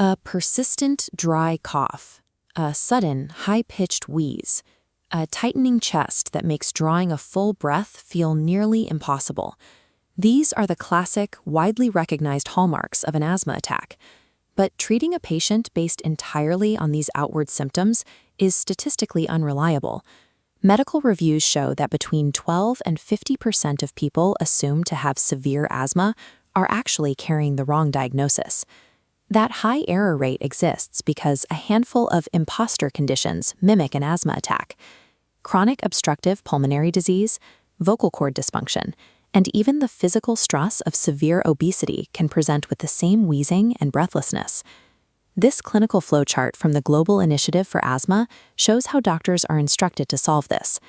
A persistent dry cough, a sudden high-pitched wheeze, a tightening chest that makes drawing a full breath feel nearly impossible. These are the classic, widely recognized hallmarks of an asthma attack. But treating a patient based entirely on these outward symptoms is statistically unreliable. Medical reviews show that between 12 and 50% of people assumed to have severe asthma are actually carrying the wrong diagnosis. That high error rate exists because a handful of imposter conditions mimic an asthma attack. Chronic obstructive pulmonary disease, vocal cord dysfunction, and even the physical stress of severe obesity can present with the same wheezing and breathlessness. This clinical flowchart from the Global Initiative for Asthma shows how doctors are instructed to solve this.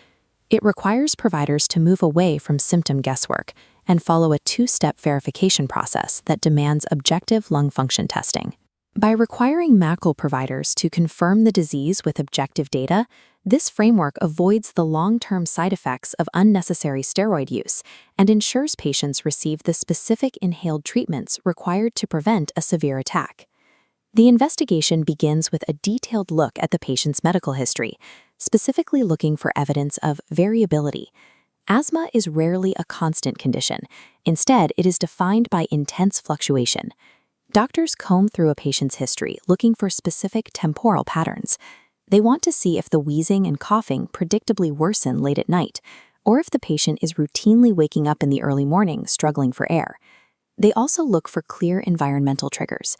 It requires providers to move away from symptom guesswork and follow a two-step verification process that demands objective lung function testing. By requiring medical providers to confirm the disease with objective data, this framework avoids the long-term side effects of unnecessary steroid use and ensures patients receive the specific inhaled treatments required to prevent a severe attack. The investigation begins with a detailed look at the patient's medical history, specifically looking for evidence of variability. Asthma is rarely a constant condition. Instead, it is defined by intense fluctuation. Doctors comb through a patient's history looking for specific temporal patterns. They want to see if the wheezing and coughing predictably worsen late at night, or if the patient is routinely waking up in the early morning struggling for air. They also look for clear environmental triggers.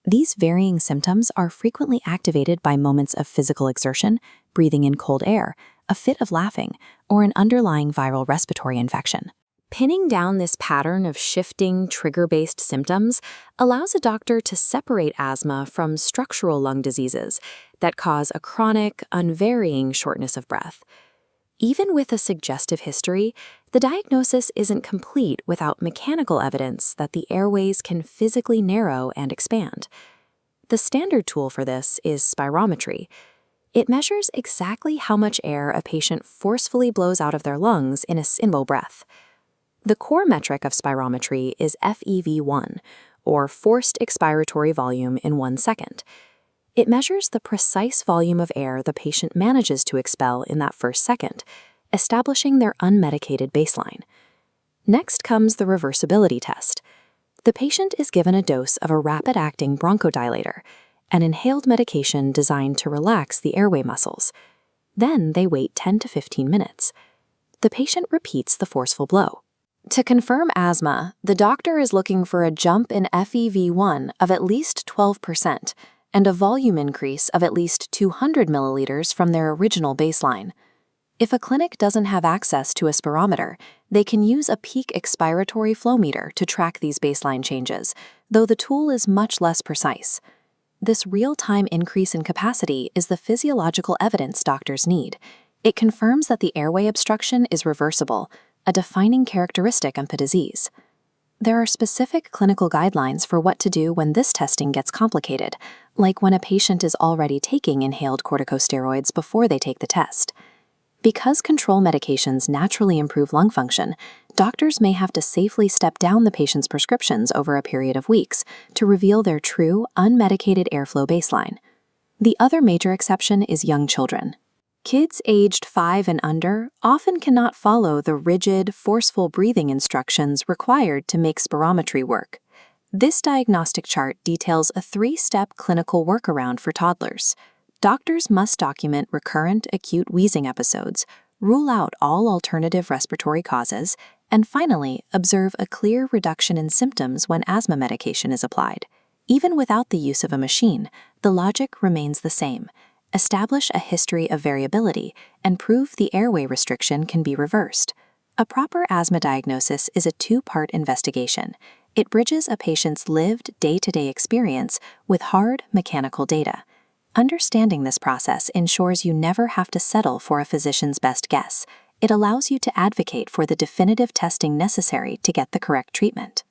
These varying symptoms are frequently activated by moments of physical exertion, breathing in cold air, a fit of laughing, or an underlying viral respiratory infection. Pinning down this pattern of shifting, trigger-based symptoms allows a doctor to separate asthma from structural lung diseases that cause a chronic, unvarying shortness of breath. Even with a suggestive history, the diagnosis isn't complete without mechanical evidence that the airways can physically narrow and expand. The standard tool for this is spirometry. It measures exactly how much air a patient forcefully blows out of their lungs in a single breath. The core metric of spirometry is FEV1, or forced expiratory volume in 1 second. It measures the precise volume of air the patient manages to expel in that first second, establishing their unmedicated baseline. Next comes the reversibility test. The patient is given a dose of a rapid-acting bronchodilator, an inhaled medication designed to relax the airway muscles. Then they wait 10 to 15 minutes. The patient repeats the forceful blow. To confirm asthma, the doctor is looking for a jump in FEV1 of at least 12% and a volume increase of at least 200 milliliters from their original baseline. If a clinic doesn't have access to a spirometer, they can use a peak expiratory flow meter to track these baseline changes, though the tool is much less precise. This real-time increase in capacity is the physiological evidence doctors need. It confirms that the airway obstruction is reversible, a defining characteristic of the disease. There are specific clinical guidelines for what to do when this testing gets complicated, like when a patient is already taking inhaled corticosteroids before they take the test. Because control medications naturally improve lung function, doctors may have to safely step down the patient's prescriptions over a period of weeks to reveal their true, unmedicated airflow baseline. The other major exception is young children. Kids aged 5 and under often cannot follow the rigid, forceful breathing instructions required to make spirometry work. This diagnostic chart details a 3-step clinical workaround for toddlers. Doctors must document recurrent acute wheezing episodes, rule out all alternative respiratory causes, and finally, observe a clear reduction in symptoms when asthma medication is applied. Even without the use of a machine, the logic remains the same. Establish a history of variability, and prove the airway restriction can be reversed. A proper asthma diagnosis is a 2-part investigation. It bridges a patient's lived day-to-day experience with hard mechanical data. Understanding this process ensures you never have to settle for a physician's best guess. It allows you to advocate for the definitive testing necessary to get the correct treatment.